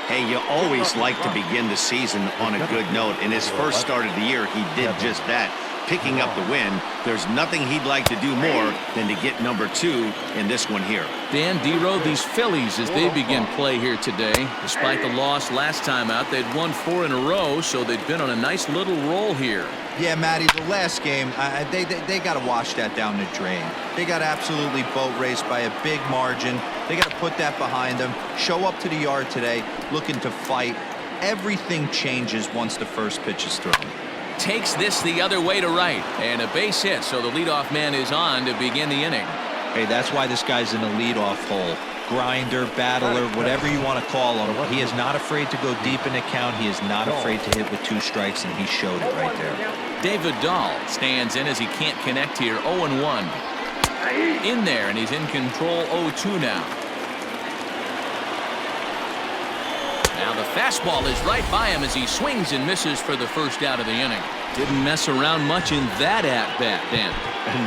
Hey, you always like to begin the season on a good note. In his first start of the year, he did just that, picking up the win. There's nothing he'd like to do more than to get number 2 in this one here. Dan Dero, these Phillies, as they begin play here today, despite the loss last time out, they'd won 4 in a row, so they've been on a nice little roll here. Yeah, Matty, the last game, they got to wash that down the drain. They got absolutely boat raced by a big margin. They got to put that behind them, show up to the yard today, looking to fight. Everything changes once the first pitch is thrown. Takes this the other way to right, and a base hit, so the leadoff man is on to begin the inning. Hey, that's why this guy's in the leadoff hole. Grinder, battler, whatever you want to call him. He is not afraid to go deep in the count. He is not afraid to hit with 2 strikes, and he showed it right there. David Dahl stands in as he can't connect here. 0-1. In there, and he's in control. 0-2 now. Now the fastball is right by him as he swings and misses for the first out of the inning. Didn't mess around much in that at-bat, Dan.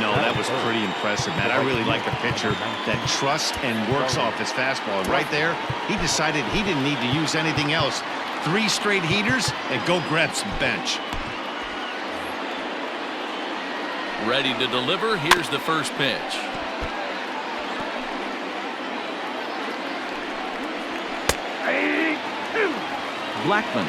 No, that was pretty impressive, Matt. I really like a pitcher that trusts and works off his fastball. Right there, he decided he didn't need to use anything else. 3 straight heaters and go grab some bench. Ready to deliver. Here's the first pitch. Blackman,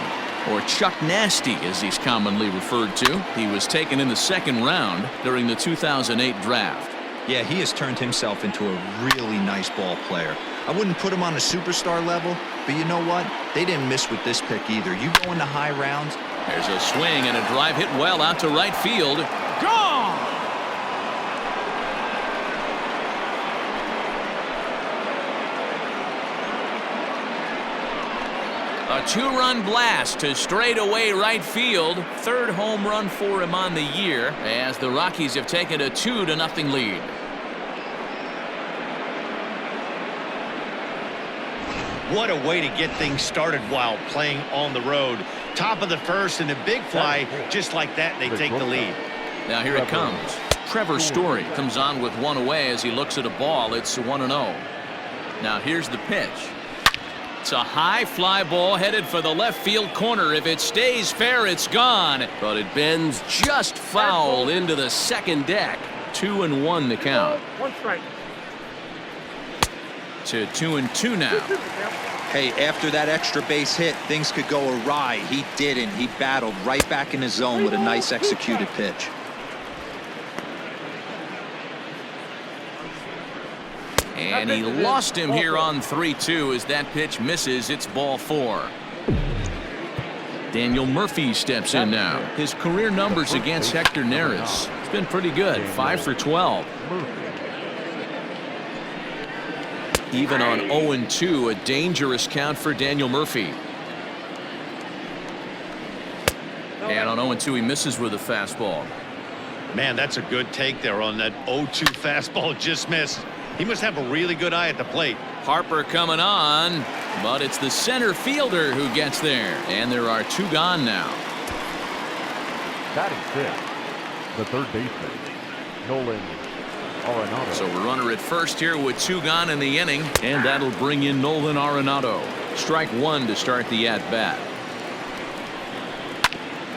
or Chuck Nasty as he's commonly referred to. He was taken in the 2nd round during the 2008 draft. Yeah, he has turned himself into a really nice ball player. I wouldn't put him on a superstar level, but you know what? They didn't miss with this pick either. You go into high rounds. There's a swing and a drive hit well out to right field. Gone! A 2-run blast to straightaway right field. 3rd home run for him on the year as the Rockies have taken a 2-0 lead. What a way to get things started while playing on the road. Top of the first and a big fly. Just like that, they take the lead. Now here it comes. Trevor Story comes on with 1 away as he looks at a ball. It's 1-0. Now here's the pitch. It's a high fly ball headed for the left field corner. If it stays fair, it's gone. But it bends just foul into the second deck. 2-1 the count. 1 strike. To 2-2 now. Hey, after that extra base hit, things could go awry. He didn't. He battled right back in his zone with a nice executed pitch. And he lost him here on 3-2 as that pitch misses. It's ball 4. Daniel Murphy steps in now. His career numbers against Hector Neris. It's been pretty good. 5 for 12. Even on 0-2, a dangerous count for Daniel Murphy. And on 0-2, he misses with a fastball. Man, that's a good take there on that 0-2 fastball. Just missed. He must have a really good eye at the plate. Harper coming on, but it's the center fielder who gets there. And there are 2 gone now. Batting 6th, the 3rd baseman, Nolan Arenado. So a runner at first here with 2 gone in the inning, and that'll bring in Nolan Arenado. Strike 1 to start the at-bat.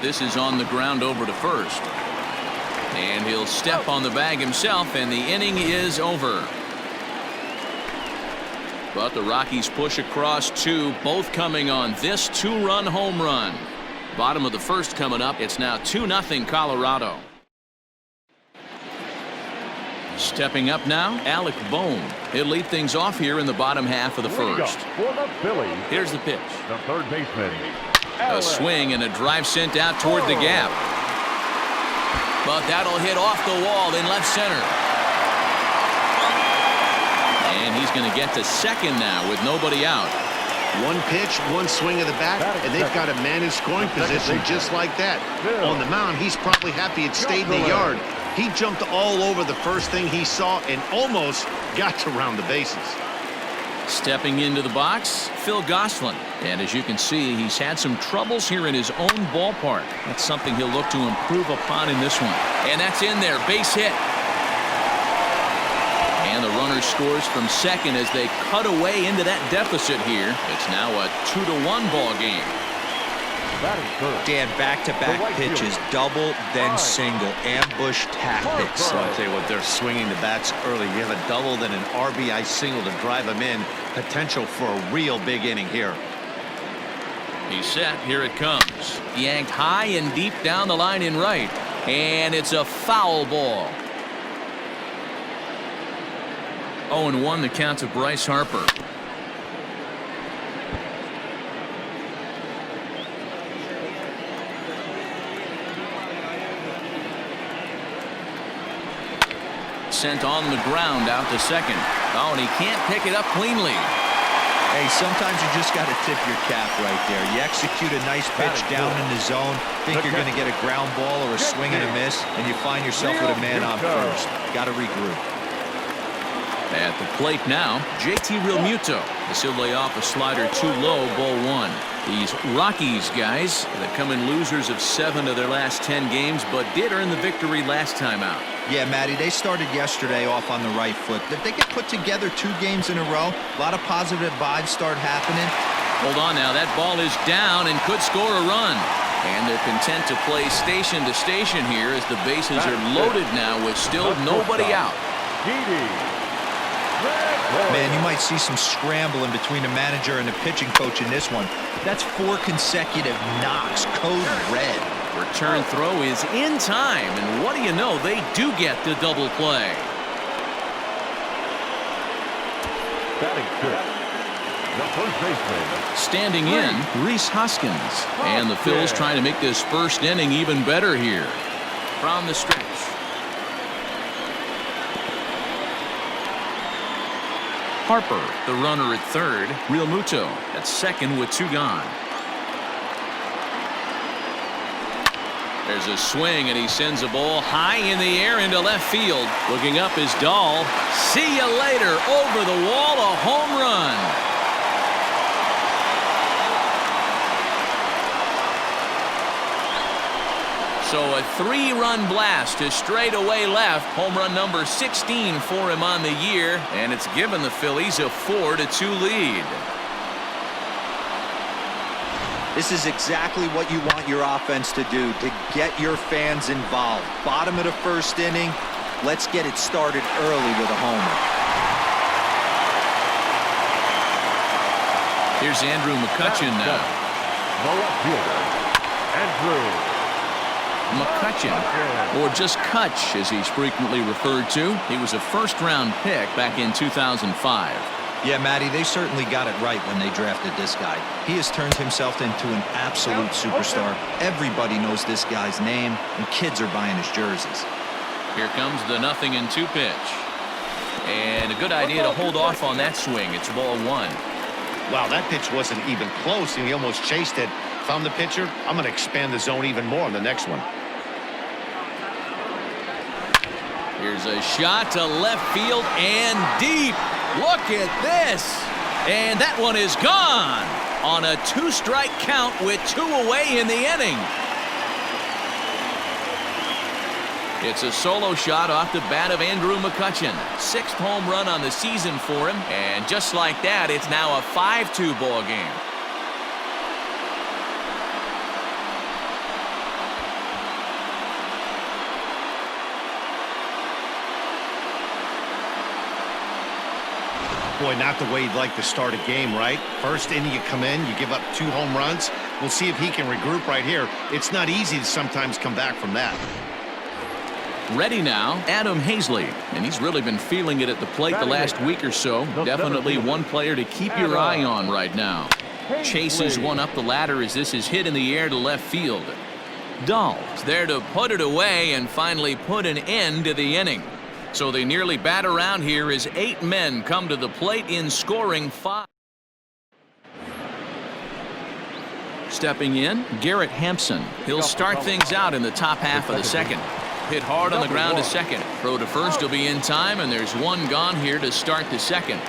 This is on the ground over to first. And he'll step on the bag himself, and the inning is over. But the Rockies push across 2, both coming on this 2-run home run. Bottom of the first coming up. It's now 2-0 Colorado. Stepping up now, Alec Bohm. He'll lead things off here in the bottom half of the first. For the Phillies, Here's the pitch. the 3rd baseman, A swing and a drive sent out toward the gap. But that'll hit off the wall in left center. And he's going to get to second now with nobody out. 1 pitch, 1 swing of the bat, and they've got a man in scoring position just like that. On the mound, he's probably happy it stayed in the yard. He jumped all over the first thing he saw and almost got to round the bases. Stepping into the box, Phil Gosselin. And as you can see, he's had some troubles here in his own ballpark. That's something he'll look to improve upon in this one. And that's in there, base hit. And the runner scores from second as they cut away into that deficit here. It's now a 2-1 ball game. Dan, back-to-back pitches, double, then single, ambush tactics. So I'll tell you what, they're swinging the bats early. You have a double, then an RBI single to drive them in. Potential for a real big inning here. He's set. Here it comes. Yanked high and deep down the line in right. And it's a foul ball. 0-1 the count to Bryce Harper. Sent on the ground out to second. Oh, and he can't pick it up cleanly. Hey, sometimes you just got to tip your cap right there. You execute a nice pitch down in the zone, think you're going to get a ground ball or a swing and a miss, and you find yourself with a man on first. Got to regroup. At the plate now, JT Realmuto. As he'll lay off a slider too low, ball one. These Rockies guys that come in losers of 7 of their last 10 games, but did earn the victory last time out. Yeah, Matty, they started yesterday off on the right foot. If they could put together 2 games in a row, a lot of positive vibes start happening. Hold on now, that ball is down and could score a run. And they're content to play station to station here as the bases are loaded now with still nobody out. Man, you might see some scrambling between the manager and the pitching coach in this one. That's 4 consecutive knocks, code red. Return throw is in time, and what do you know, they do get the double play. Batting fifth, the first baseman. Standing in, Rhys Hoskins. And the Phils trying to make this first inning even better here. From the stretch. Harper, the runner at third. Realmuto at second with 2 gone. There's a swing, and he sends a ball high in the air into left field. Looking up is Dahl. See you later. Over the wall, a home run. So a 3-run blast to straightaway left. Home run number 16 for him on the year, and it's given the Phillies a 4-2 lead. This is exactly what you want your offense to do, to get your fans involved. Bottom of the first inning, let's get it started early with a homer. Here's Andrew McCutchen now. The left fielder, Andrew McCutchen, or just Kutch as he's frequently referred to. He was a first-round pick back in 2005. Yeah, Matty, they certainly got it right when they drafted this guy. He has turned himself into an absolute superstar. Everybody knows this guy's name, and kids are buying his jerseys. Here comes the 0-2 pitch. And a good idea to hold off on that swing. It's ball 1. Wow, that pitch wasn't even close, and he almost chased it. If I'm the pitcher, I'm going to expand the zone even more on the next one. Here's a shot to left field and deep. Look at this. And that one is gone on a 2-strike count with 2 away in the inning. It's a solo shot off the bat of Andrew McCutchen. 6th home run on the season for him. And just like that, it's now a 5-2 ball game. Boy, not the way you'd like to start a game, right? First inning, you come in, you give up 2 home runs. We'll see if he can regroup right here. It's not easy to sometimes come back from that. Ready now, Adam Hazley. And he's really been feeling it at the plate the last week or so. Definitely one player to keep your eye on right now. Chases one up the ladder as this is hit in the air to left field. Dahl's there to put it away and finally put an end to the inning. So they nearly bat around here as 8 men come to the plate in scoring 5. Stepping in, Garrett Hampson. He'll start things out in the top half of the second. Hit hard on the ground to second. Throw to first will be in time, and there's 1 gone here to start the second.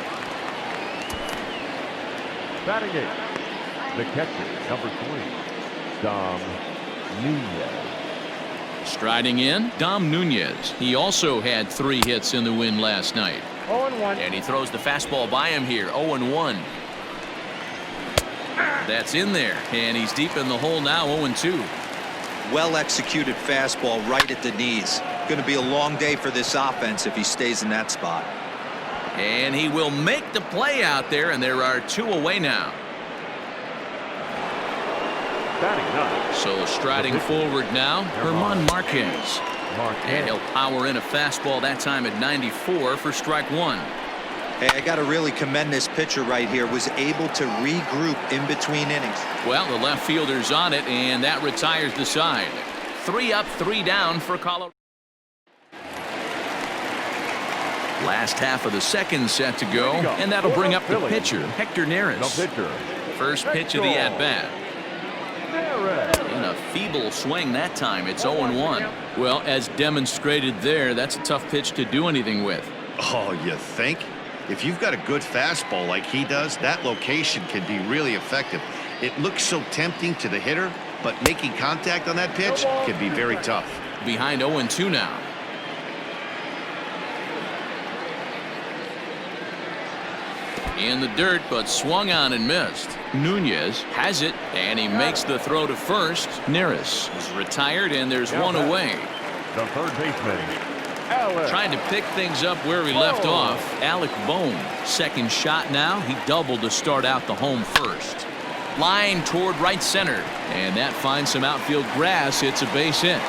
batting 8th, the catcher, number 3, Dom Nunez. Striding in, Dom Nunez. He also had 3 hits in the win last night. 0-1. And he throws the fastball by him here. 0-1. That's in there. And he's deep in the hole now. 0-2. Well executed fastball right at the knees. Going to be a long day for this offense if he stays in that spot. And he will make the play out there, and there are 2 away now. Batting ninth. So striding forward now, Herman Marquez. And he'll power in a fastball that time at 94 for strike 1. Hey, I got to really commend this pitcher right here. Was able to regroup in between innings. Well, the left fielder's on it, and that retires the side. 3 up, 3 down for Colorado. Last half of the second set to go, and that'll bring up the pitcher, Hector Neris. First pitch of the at-bat. In a feeble swing that time. It's 0-1. Well, as demonstrated there, that's a tough pitch to do anything with. Oh, you think? If you've got a good fastball like he does, that location can be really effective. It looks so tempting to the hitter, but making contact on that pitch can be very tough. Behind 0-2 now. In the dirt, but swung on and missed. Nunez has it, and he makes the throw to first. Neris is retired, and there's 1 away. The third baseman, Trying to pick things up where he left off. Alec Bohm, second shot now. He doubled to start out the home first. Line toward right center, and that finds some outfield grass. It's a base hit.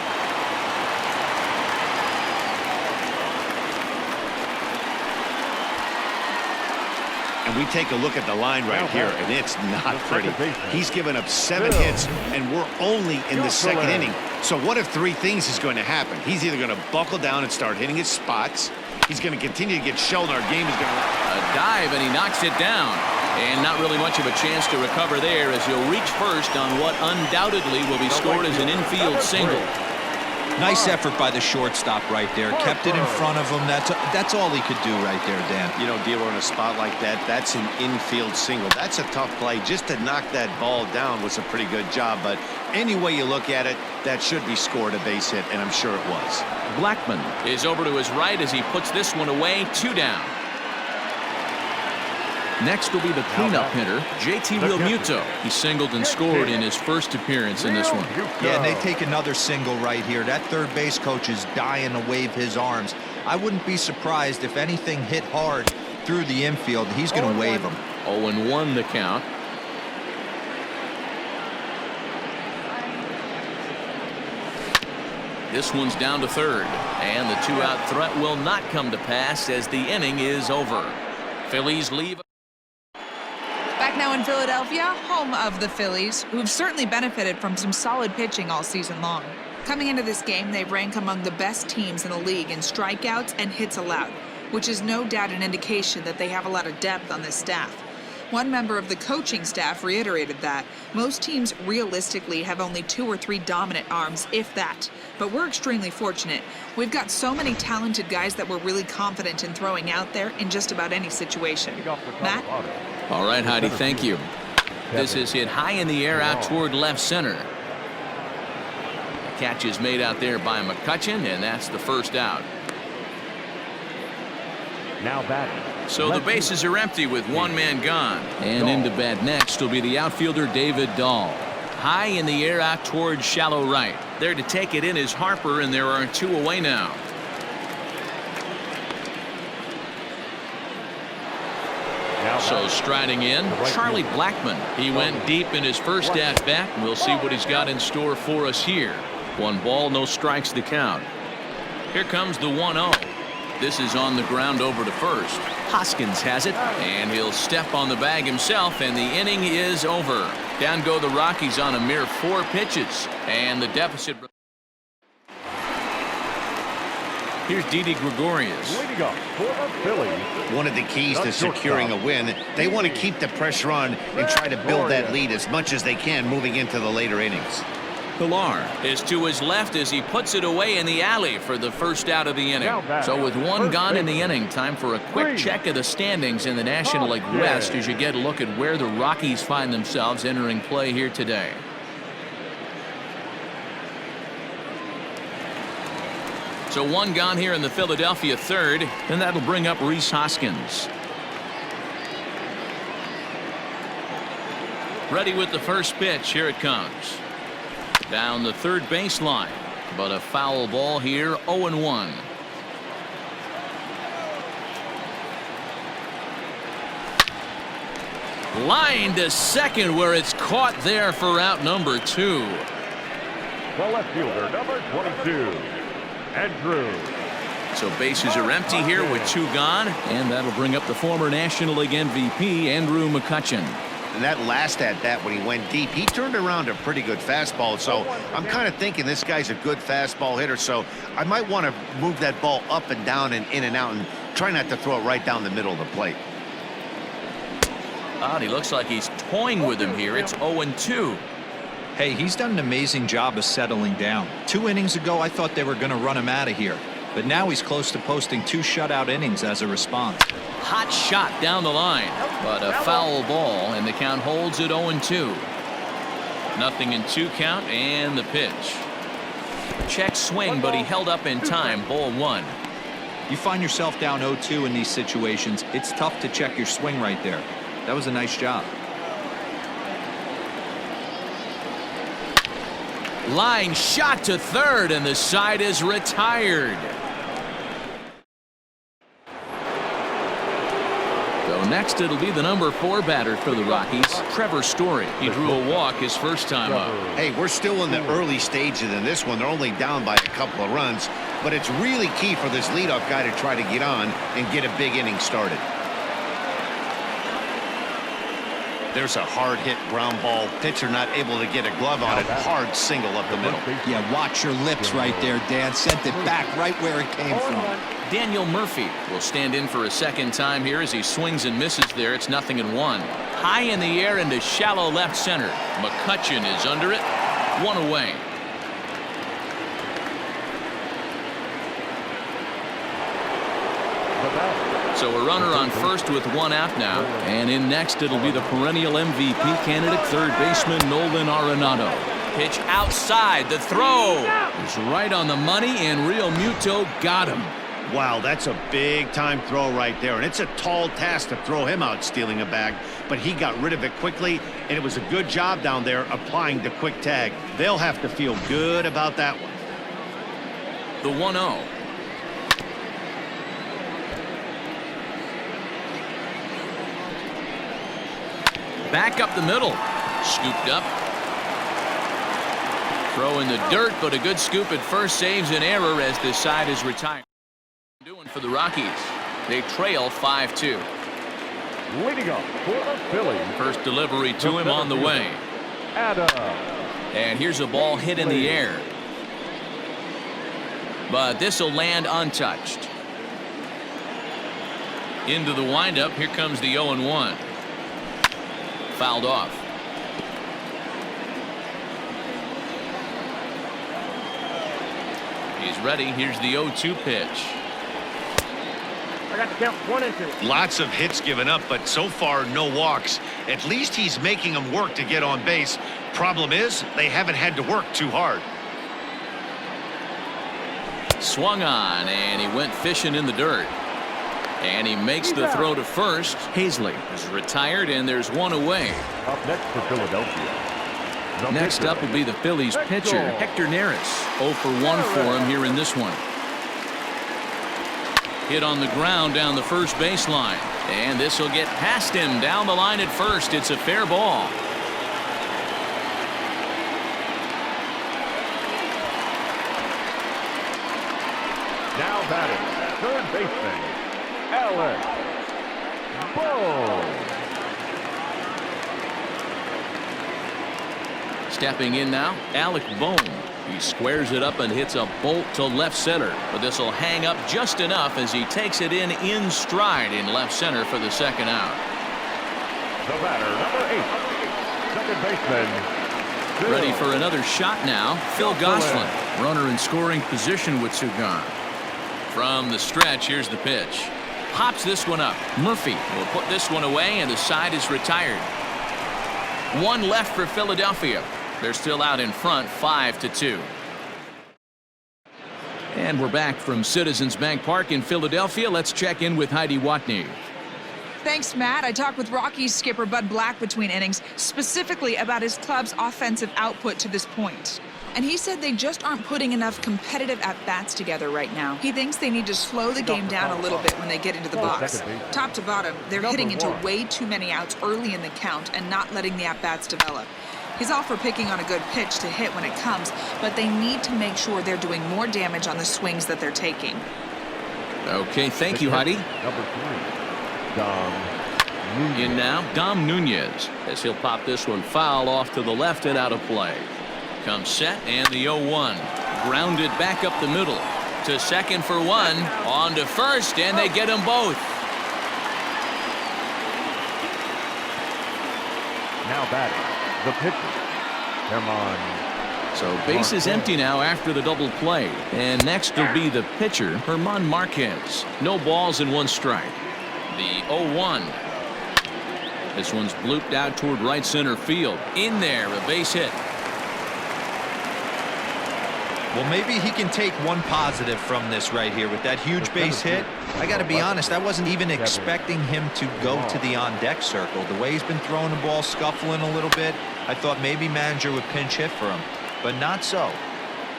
And we take a look at the line right here, and it's not pretty. He's given up 7 hits, and we're only in the second inning. So what if 3 things is going to happen? He's either going to buckle down and start hitting his spots. He's going to continue to get shelled. Our game is going to... A dive, and he knocks it down. And not really much of a chance to recover there as he'll reach first on what undoubtedly will be scored as an infield single. Nice effort by the shortstop right there. Kept it in front of him. That's all he could do right there, Dan. You know, dealer in a spot like that, that's an infield single. That's a tough play. Just to knock that ball down was a pretty good job. But any way you look at it, that should be scored a base hit, and I'm sure it was. Blackman is over to his right as he puts this one away. 2 down. Next will be the cleanup hitter, JT Realmuto. He singled and scored in his first appearance in this one. Yeah, and they take another single right here. That third base coach is dying to wave his arms. I wouldn't be surprised if anything hit hard through the infield. He's going to wave them. 0-1 the count. This one's down to third, and the 2-out threat will not come to pass as the inning is over. Phillies leave. Back now in Philadelphia, home of the Phillies, who've certainly benefited from some solid pitching all season long. Coming into this game, they rank among the best teams in the league in strikeouts and hits allowed, which is no doubt an indication that they have a lot of depth on this staff. One member of the coaching staff reiterated that most teams realistically have only 2 or 3 dominant arms, if that. But we're extremely fortunate. We've got so many talented guys that we're really confident in throwing out there in just about any situation. Matt? All right, Heidi, thank you. This is hit high in the air out toward left center. The catch is made out there by McCutchen, and that's the first out. Now batting. So the bases are empty with 1 man gone. And into bat next will be the outfielder David Dahl. High in the air out toward shallow right. There to take it in is Harper, and there are 2 away now. So striding in, Charlie Blackman. He went deep in his first at-bat. We'll see what he's got in store for us here. 1 ball, no strikes the count. Here comes the 1-0. This is on the ground over to first. Hoskins has it, and he'll step on the bag himself, and the inning is over. Down go the Rockies on a mere 4 pitches, and the deficit. Here's Didi Gregorius. Leading up for the Phillies. One of the keys to securing a win, they want to keep the pressure on and try to build that lead as much as they can moving into the later innings. Pilar is to his left as he puts it away in the alley for the first out of the inning. So with 1 gone in the inning, time for a quick check of the standings in the National League West as you get a look at where the Rockies find themselves entering play here today. So one gone here in the Philadelphia third, and that'll bring up Rhys Hoskins. Ready with the first pitch. Here it comes. Down the third baseline, but a foul ball here. 0-1. Line to second, where it's caught there for out number 2. The left fielder, number 22, Andrew. So bases are empty here with 2 gone, and that'll bring up the former National League MVP, Andrew McCutchen. And that last at bat when he went deep, he turned around a pretty good fastball. So I'm kind of thinking this guy's a good fastball hitter. So I might want to move that ball up and down and in and out and try not to throw it right down the middle of the plate. Oh, he looks like he's toying with him here. It's 0-2. Hey, he's done an amazing job of settling down. 2 innings ago, I thought they were going to run him out of here. But now he's close to posting 2 shutout innings as a response. Hot shot down the line, but a foul ball, and the count holds at 0-2. Nothing in 2 count, and the pitch. Check swing, but he held up in time. Ball 1. You find yourself down 0-2 in these situations, it's tough to check your swing right there. That was a nice job. Line shot to third, and the side is retired. So next it'll be the number 4 batter for the Rockies, Trevor Story. He drew a walk his first time up. Hey, we're still in the early stages in this one. They're only down by a couple of runs, but it's really key for this leadoff guy to try to get on and get a big inning started. There's a hard hit ground ball. Pitcher not able to get a glove on it. Hard single up the middle. Yeah, watch your lips right there, Dan. Sent it back right where it came from. Daniel Murphy will stand in for a second time here as he swings and misses there. It's 0-1. High in the air into shallow left center. McCutchen is under it. 1 away. So a runner on first with 1 out now. And in next it'll be the perennial MVP candidate, third baseman Nolan Arenado. Pitch outside. The throw is right on the money, and Real Muto got him. Wow, that's a big-time throw right there. And it's a tall task to throw him out stealing a bag, but he got rid of it quickly, and it was a good job down there applying the quick tag. They'll have to feel good about that one. The 1-0. Back up the middle. Scooped up. Throw in the dirt, but a good scoop at first saves an error as this side is retired. Doing for the Rockies. They trail 5-2. Leading up for the Phillies. First delivery to him on the way. And here's a ball hit in the air. But this will land untouched. Into the windup. Here comes the 0-1. Fouled off. He's ready. Here's the 0-2 pitch. I got to count 1 and 2. Lots of hits given up, but so far no walks. At least he's making them work to get on base. Problem is, they haven't had to work too hard. Swung on, and he went fishing in the dirt. And he makes the throw to first. Hazley is retired, and there's 1 away. Up next for Philadelphia. Next up will be the Phillies pitcher, Hector Neris. 0 for 1 for him here in this one. Hit on the ground down the first baseline. And this will get past him down the line at first. It's a fair ball. Now batting, third baseman, Alex Bohm. Stepping in now, Alec Bohm. He squares it up and hits a bolt to left center. But this will hang up just enough as he takes it in stride in left center for the second out. The batter, number 8, second baseman, Phil. Ready for another shot now, Phil Gosselin. Runner in scoring position with 2 gone. From the stretch, here's the pitch. Pops this one up. Murphy will put this one away, and the side is retired. 1 left for Philadelphia. They're still out in front, 5-2. And we're back from Citizens Bank Park in Philadelphia. Let's check in with Heidi Watney. Thanks, Matt. I talked with Rockies skipper Bud Black between innings, specifically about his club's offensive output to this point. And he said they just aren't putting enough competitive at-bats together right now. He thinks they need to slow the game down a little bit when they get into the box. Top to bottom, they're hitting into way too many outs early in the count and not letting the at-bats develop. He's all for picking on a good pitch to hit when it comes, but they need to make sure they're doing more damage on the swings that they're taking. Okay, thank you, Heidi. Number 3, Dom Nunez. In now, Dom Nunez, as he'll pop this one foul off to the left and out of play. Comes set, and the 0-1. Grounded back up the middle. To second for one. On to first, and they get them both. Now batting, the pitcher, Herman. So base is empty now after the double play. And next will be the pitcher, Herman Marquez. No balls and 1 strike. The 0-1. This one's blooped out toward right center field. In there, a base hit. Well, maybe he can take one positive from this right here with that huge base hit. I got to be honest, I wasn't even expecting him to go to the on-deck circle. The way he's been throwing the ball, scuffling a little bit, I thought maybe manager would pinch hit for him, but not so.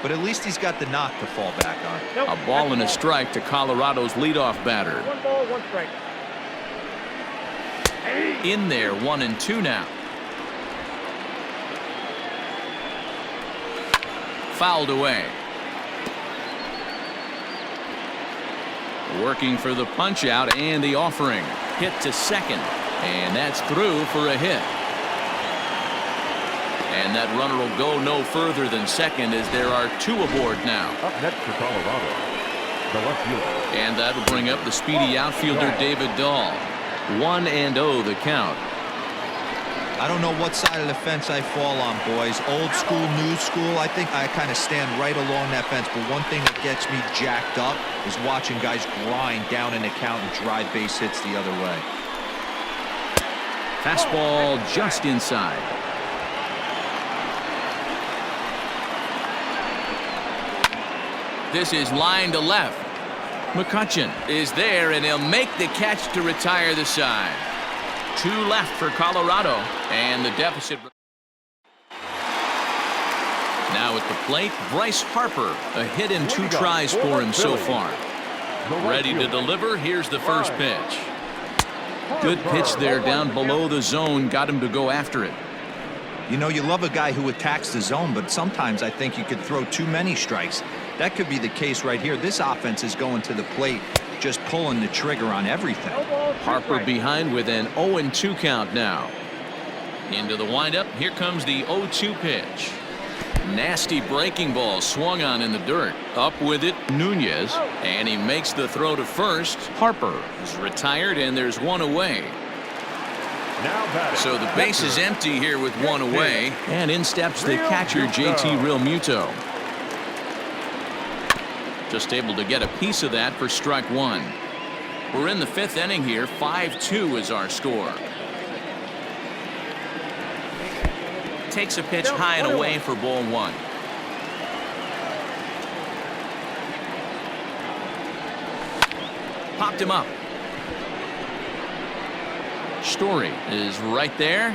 But at least he's got the knock to fall back on. A ball and a strike to Colorado's leadoff batter. 1 ball, 1 strike. In there, 1-2 now. Fouled away. Working for the punch out and the offering. Hit to second. And that's through for a hit. And that runner will go no further than second as there are 2 aboard now. Up next for Colorado, the left fielder. And that'll bring up the speedy outfielder David Dahl. 1-0 the count. I don't know what side of the fence I fall on, boys. Old school, new school. I think I kind of stand right along that fence. But one thing that gets me jacked up is watching guys grind down in the count and drive base hits the other way. Fastball just inside. This is line to left. McCutchen is there, and he'll make the catch to retire the side. 2 left for Colorado, and the deficit. Now at the plate, Bryce Harper. A hit in 2 tries for him so far. Ready to deliver. Here's the first pitch. Good pitch there down below the zone. Got him to go after it. You know, you love a guy who attacks the zone, but sometimes I think you could throw too many strikes. That could be the case right here. This offense is going to the plate, just pulling the trigger on everything. Harper behind with an 0-2 count now. Into the windup. Here comes the 0-2 pitch. Nasty breaking ball swung on in the dirt. Up with it, Nunez, and he makes the throw to first. Harper is retired, and there's 1 away. So the base is empty here with 1 away, and in steps the catcher JT Realmuto. Just able to get a piece of that for strike 1. We're in the 5th inning here. 5-2 is our score. Takes a pitch high and away for ball 1. Popped him up. Story is right there,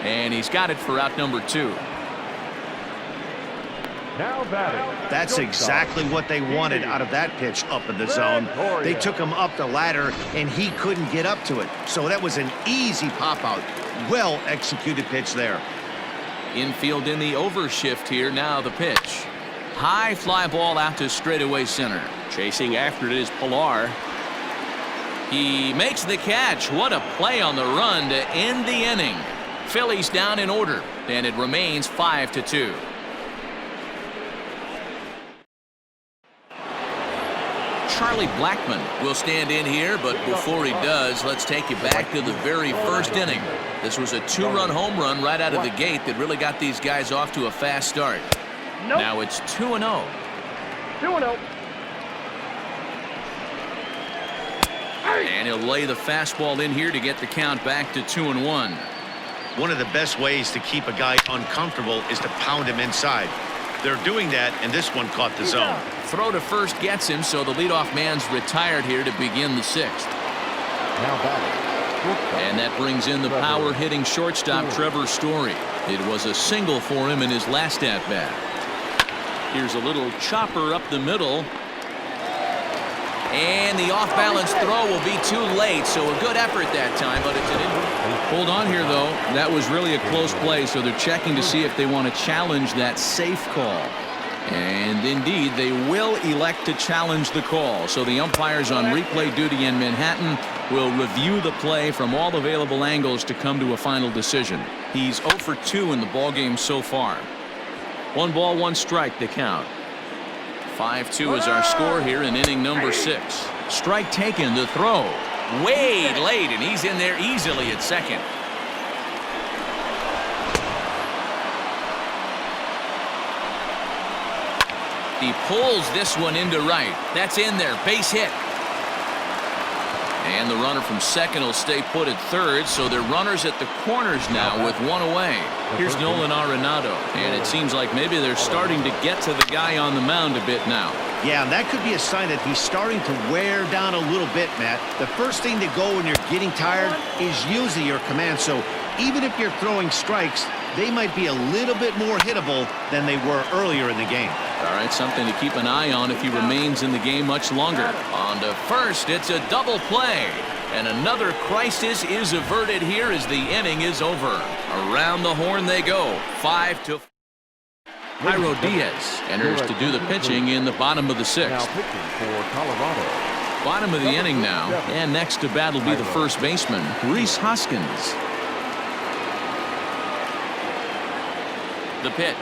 and he's got it for out number 2. Now batting. That's exactly what they wanted out of that pitch up in the zone. They took him up the ladder, and he couldn't get up to it. So that was an easy pop-out. Well executed pitch there. Infield in the overshift here. Now the pitch. High fly ball out to straightaway center. Chasing after it is Pilar. He makes the catch. What a play on the run to end the inning. Phillies down in order, and it remains 5-2. Charlie Blackmon will stand in here, but before he does, let's take you back to the very first inning. This was a 2-run home run right out of the gate that really got these guys off to a fast start. Now it's 2-0. 2-0. And he'll lay the fastball in here to get the count back to 2-1. One of the best ways to keep a guy uncomfortable is to pound him inside. They're doing that, and this one caught the zone. Throw to first gets him, so the leadoff man's retired here to begin the 6th. Now batting. And that brings in the power-hitting shortstop, Trevor Story. It was a single for him in his last at-bat. Here's a little chopper up the middle. And the off-balance throw will be too late, so a good effort that time, but it's an injury. Hold on here, though. That was really a close play, so they're checking to see if they want to challenge that safe call. And indeed, they will elect to challenge the call. So the umpires on replay duty in Manhattan will review the play from all available angles to come to a final decision. He's 0 for 2 in the ballgame so far. 1 ball, 1 strike to count. 5-2 is our score here in inning number 6. Strike taken, the throw. Way late, and he's in there easily at second. He pulls this one into right. That's in there. Base hit. And the runner from second will stay put at third, so they're runners at the corners now with 1 away. Here's Nolan Arenado, and it seems like maybe they're starting to get to the guy on the mound a bit now. Yeah, and that could be a sign that he's starting to wear down a little bit, Matt. The first thing to go when you're getting tired is usually your command, so even if you're throwing strikes, they might be a little bit more hittable than they were earlier in the game. All right, something to keep an eye on if he remains in the game much longer. On to first, it's a double play. And another crisis is averted here as the inning is over. Around the horn they go. 5-4. Jairo Diaz enters to do the pitching in the bottom of the 6th. Now pitching for Colorado. Bottom of the inning now. And next to bat will be the first baseman, Rhys Hoskins. The pitch.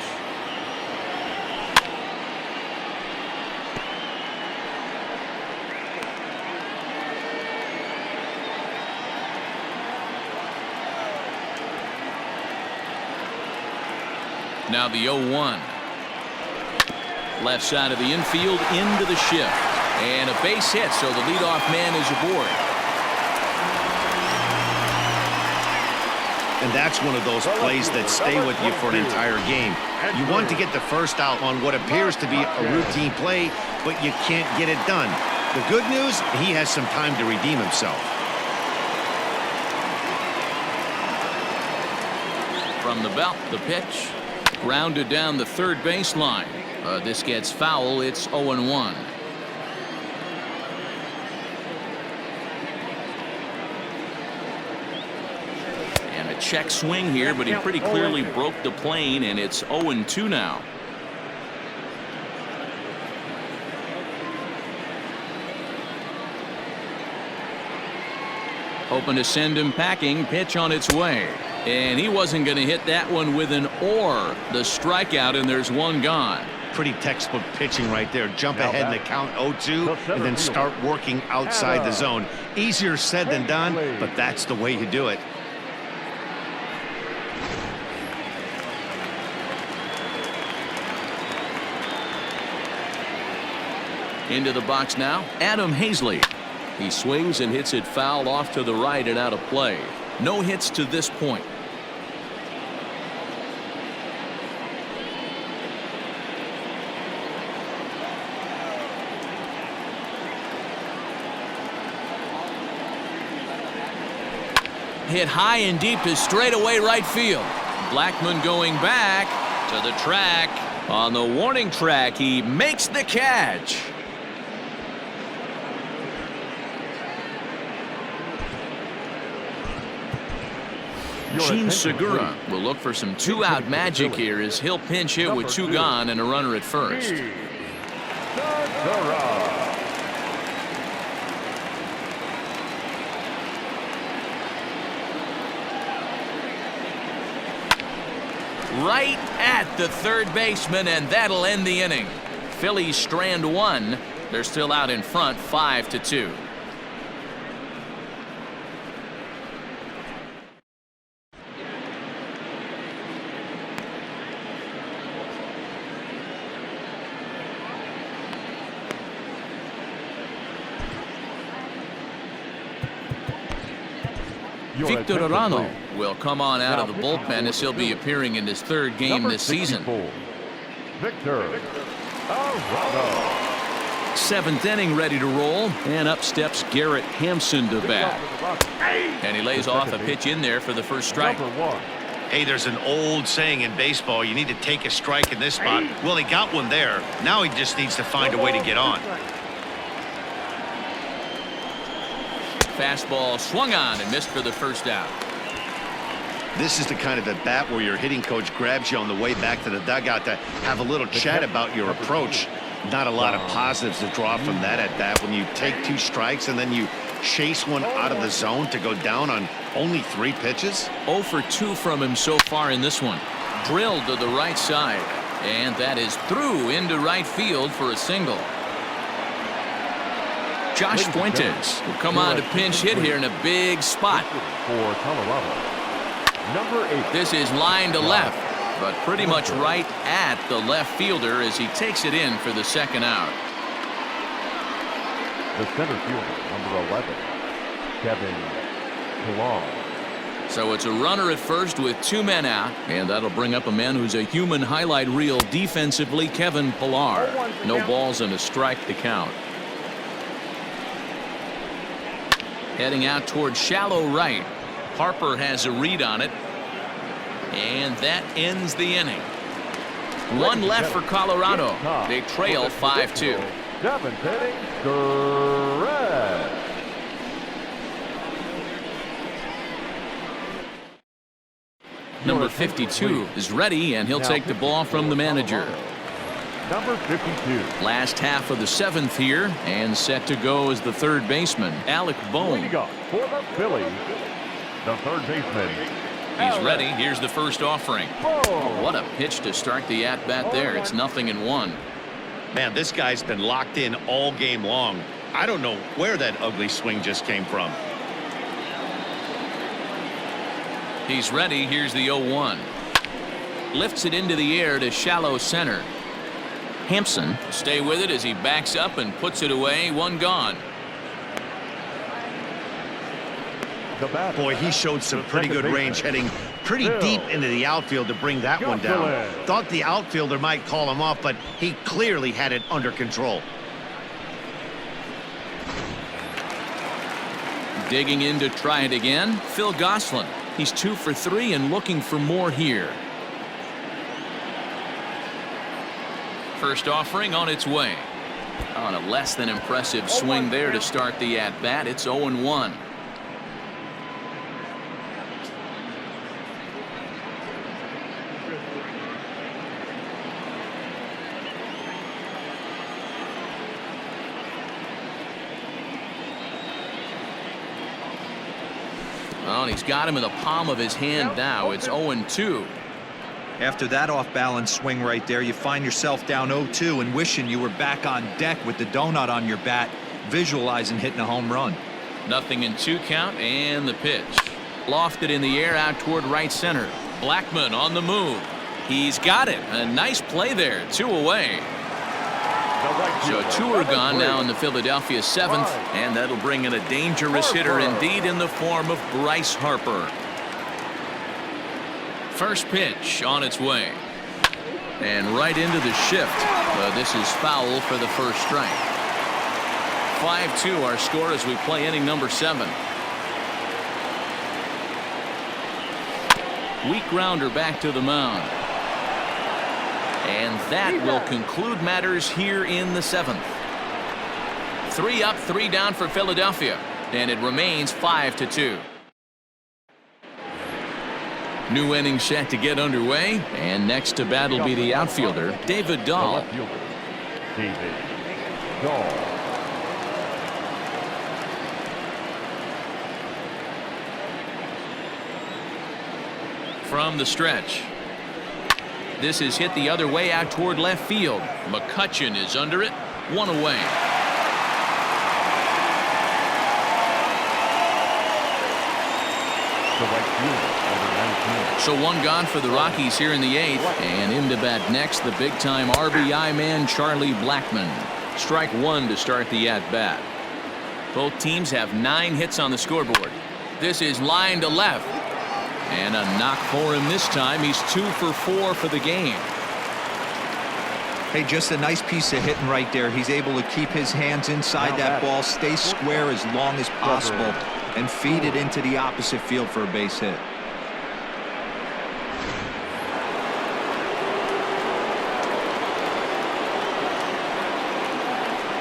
Now the 0-1. Left side of the infield into the shift. And a base hit, so the leadoff man is aboard. And that's one of those plays that stay with you for an entire game. You want to get the first out on what appears to be a routine play, but you can't get it done. The good news, he has some time to redeem himself. From the belt, the pitch. Grounded down the third baseline. This gets foul. It's 0-1. And a check swing here, but he pretty clearly broke the plane, and it's 0-2 now. Hoping to send him packing. Pitch on its way. And he wasn't going to hit that one with an or. The strikeout, and there's 1 gone. Pretty textbook pitching right there. Jump ahead in the count 0-2 and then start working outside the zone. Easier said than done, but that's the way you do it. Into the box now, Adam Hazley. He swings and hits it foul off to the right and out of play. No hits to this point. Hit high and deep to straightaway right field. Blackmon going back to the track. On the warning track, he makes the catch. Gene Segura will look for some 2-out magic here as he'll pinch hit with 2 gone and a runner at first. Right at the third baseman, and that'll end the inning. Phillies strand 1. They're still out in front, 5-2. Victor Arano will come on out of the bullpen as he'll be appearing in his 3rd game this season. Victor Arano. Seventh inning ready to roll, and up steps Garrett Hampson to bat. And he lays off a pitch in there for the first strike. Hey, there's an old saying in baseball, you need to take a strike in this spot. Well, he got one there. Now he just needs to find a way to get on. Fastball swung on and missed for the first out. This is the kind of at bat where your hitting coach grabs you on the way back to the dugout to have a little chat about your approach. Not a lot of positives to draw from that at bat when you take 2 strikes and then you chase one out of the zone to go down on only 3 pitches. 0 for 2 from him so far in this one. Drilled to the right side, and that is through into right field for a single. Josh Fuentes will come on to pinch hit here in a big spot. For Colorado, number 8. This is line to left, but pretty much right at the left fielder as he takes it in for the second out. The center fielder, number 11, Kevin Pillar. So it's a runner at first with 2 men out, and that'll bring up a man who's a human highlight reel defensively, Kevin Pillar. No balls and a strike to count. Heading out towards shallow right. Harper has a read on it, and that ends the inning. 1 left for Colorado. They trail 5-2. 7th inning, correct. Number 52 is ready, and he'll take the ball from the manager. Number 52. Last half of the 7th here, and set to go as the third baseman, Alec Bohm. Leading up for the Phillies, the third baseman. He's ready. Here's the first offering. Oh, what a pitch to start the at-bat there. It's 0-1. Man, this guy's been locked in all game long. I don't know where that ugly swing just came from. He's ready. Here's the 0-1. Lifts it into the air to shallow center. Hampson stay with it as he backs up and puts it away. 1 gone. Boy, he showed some pretty good range, heading pretty deep into the outfield to bring that one down. Thought the outfielder might call him off, but he clearly had it under control. Digging in to try it again, Phil Gosselin. He's 2 for 3 and looking for more here. First offering on its way. On a less than impressive swing there to start the at-bat. It's 0-1. Well, he's got him in the palm of his hand now. It's 0-2. After that off-balance swing right there, you find yourself down 0-2 and wishing you were back on deck with the donut on your bat, visualizing hitting a home run. 0-2 count, and the pitch. Lofted in the air out toward right center. Blackmon on the move. He's got it. A nice play there. 2 away. So 2 are gone now in the Philadelphia 7th, and that'll bring in a dangerous hitter indeed in the form of Bryce Harper. First pitch on its way. And right into the shift. This is foul for the first strike. 5-2 our score as we play inning number 7. Weak grounder back to the mound. And that will conclude matters here in the 7th. 3 up, 3 down for Philadelphia, and it remains 5-2. New inning set to get underway, and next to bat will be the outfielder, David Dahl. David Dahl. From the stretch. This is hit the other way out toward left field. McCutchen is under it. 1 away. The right fielder, number 19. So 1 gone for the Rockies here in the 8th. And in to bat next, the big-time RBI man, Charlie Blackmon. Strike 1 to start the at-bat. Both teams have 9 hits on the scoreboard. This is line to left. And a knock for him this time. He's 2 for 4 for the game. Hey, just a nice piece of hitting right there. He's able to keep his hands inside that ball, stay square as long as possible, and feed it into the opposite field for a base hit.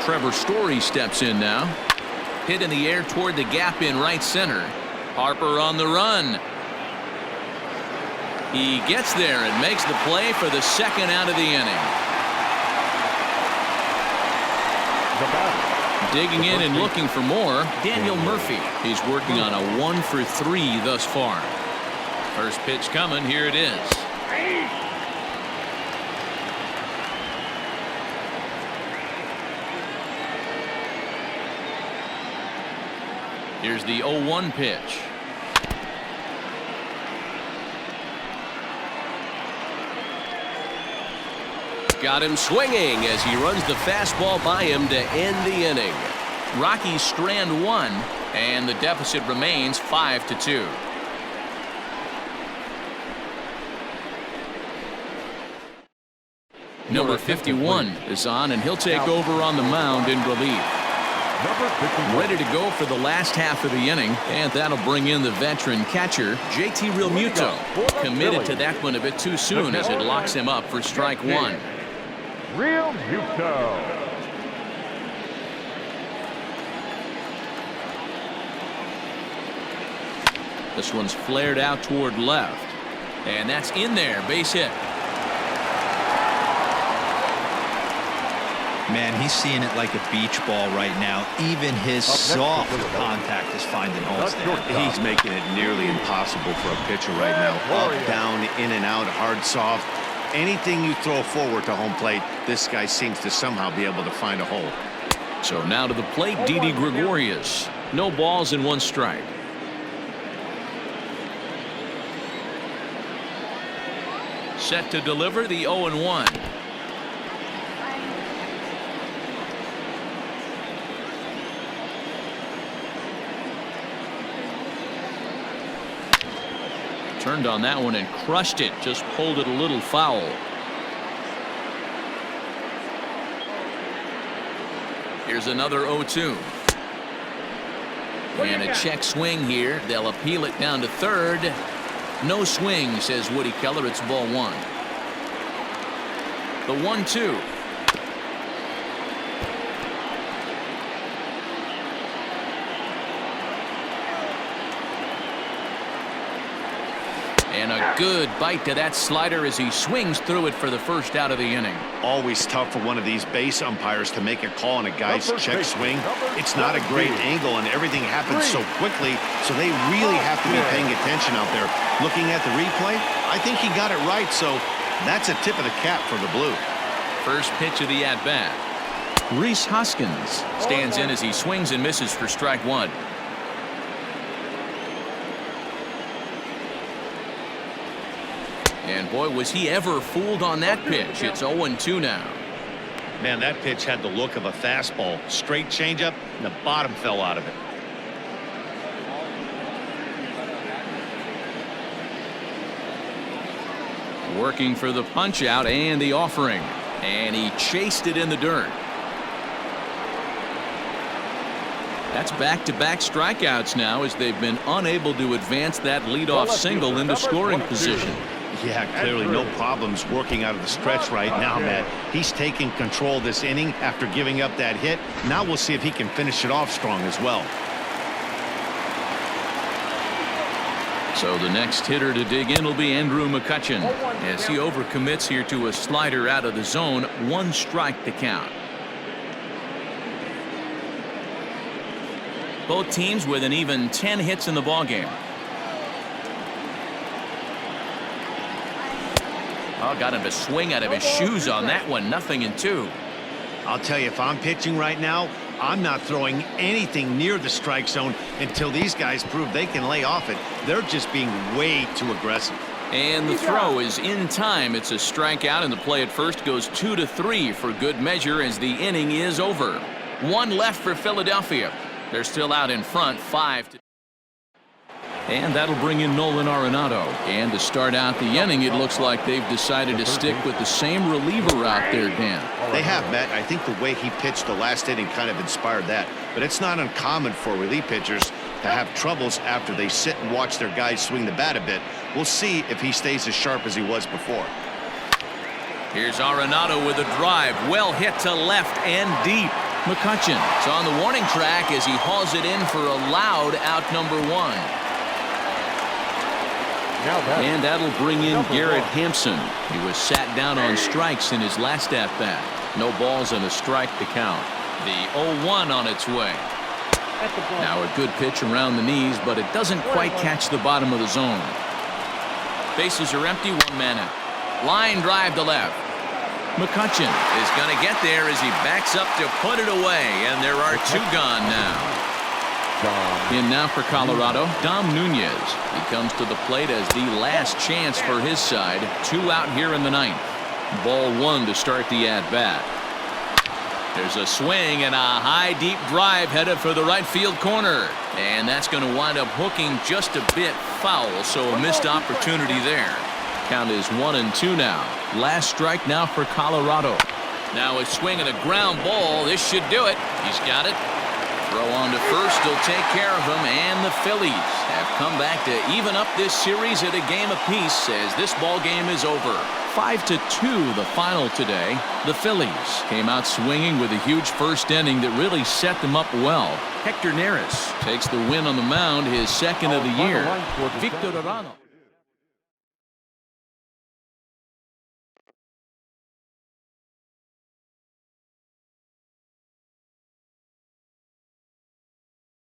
Trevor Story steps in now. Hit in the air toward the gap in right center. Harper on the run. He gets there and makes the play for the second out of the inning. Digging in and looking for more, Daniel Murphy. He's working on a 1 for 3 thus far. First pitch coming. Here it is. Here's the 0-1 pitch. Got him swinging as he runs the fastball by him to end the inning. Rockies strand 1, and the deficit remains 5-2. Number 51 is on, and he'll take over on the mound in relief. Ready to go for the last half of the inning, and that'll bring in the veteran catcher, JT Realmuto. Committed to that one a bit too soon as it locks him up for strike 1. Realmuto. This one's flared out toward left, and that's in there. Base hit. Man, he's seeing it like a beach ball right now. Even his soft contact is finding holes there. He's making it nearly impossible for a pitcher right now. Up, down, in and out, hard, soft. Anything you throw forward to home plate, this guy seems to somehow be able to find a hole. So now to the plate, Didi Gregorius. No balls and 1 strike. Set to deliver the 0-1. Turned on that one and crushed it. Just pulled it a little foul. Here's another 0-2. And a check swing here. They'll appeal it down to third. No swing, says Woody Keller. It's ball 1. The 1-2. And a good bite to that slider as he swings through it for the first out of the inning. Always tough for one of these base umpires to make a call on a guy's check swing. It's not a great angle, and everything happens so quickly, so they really have to be paying attention out there. Looking at the replay, I think he got it right, so that's a tip of the cap for the Blue. First pitch of the at-bat. Rhys Hoskins stands in as he swings and misses for strike 1. And boy, was he ever fooled on that pitch. It's 0-2 now. Man, that pitch had the look of a fastball. Straight changeup, and the bottom fell out of it. Working for the punch out and the offering. And he chased it in the dirt. That's back-to-back strikeouts now as they've been unable to advance that leadoff single into scoring position. Yeah, clearly no problems working out of the stretch right now, Matt. He's taking control this inning after giving up that hit. Now we'll see if he can finish it off strong as well. So the next hitter to dig in will be Andrew McCutchen as he overcommits here to a slider out of the zone. 1 strike to count. Both teams with an even 10 hits in the ballgame. Oh, got him to swing out of his shoes on that one. 0-2. I'll tell you, if I'm pitching right now, I'm not throwing anything near the strike zone until these guys prove they can lay off it. They're just being way too aggressive. And the throw is in time. It's a strikeout, and the play at first goes 2-3 for good measure as the inning is over. 1 left for Philadelphia. They're still out in front, 5-2. And that'll bring in Nolan Arenado. And to start out the inning, it looks like they've decided to stick with the same reliever out there, Dan. They have, Matt. I think the way he pitched the last inning kind of inspired that. But it's not uncommon for relief pitchers to have troubles after they sit and watch their guys swing the bat a bit. We'll see if he stays as sharp as he was before. Here's Arenado with a drive. Well hit to left and deep. McCutcheon's on the warning track as he hauls it in for a loud out number 1. And that'll bring in Garrett Hampson. He was sat down on strikes in his last at-bat. No balls and a strike to count. The 0-1 on its way. Now a good pitch around the knees, but it doesn't quite catch the bottom of the zone. Bases are empty, 1 man out. Line drive to left. McCutcheon is going to get there as he backs up to put it away, and there are 2 gone now. In now for Colorado, Dom Nunez. He comes to the plate as the last chance for his side. 2 out here in the 9th. Ball 1 to start the at-bat. There's a swing and a high deep drive headed for the right field corner. And that's going to wind up hooking just a bit foul, so a missed opportunity there. Count is 1-2 now. Last strike now for Colorado. Now a swing and a ground ball. This should do it. He's got it. Throw on to first will take care of him, and the Phillies have come back to even up this series at a game apiece as this ball game is over. 5-2 the final today. The Phillies came out swinging with a huge first inning that really set them up well. Hector Neris takes the win on the mound, his second of the year. Victor Arano.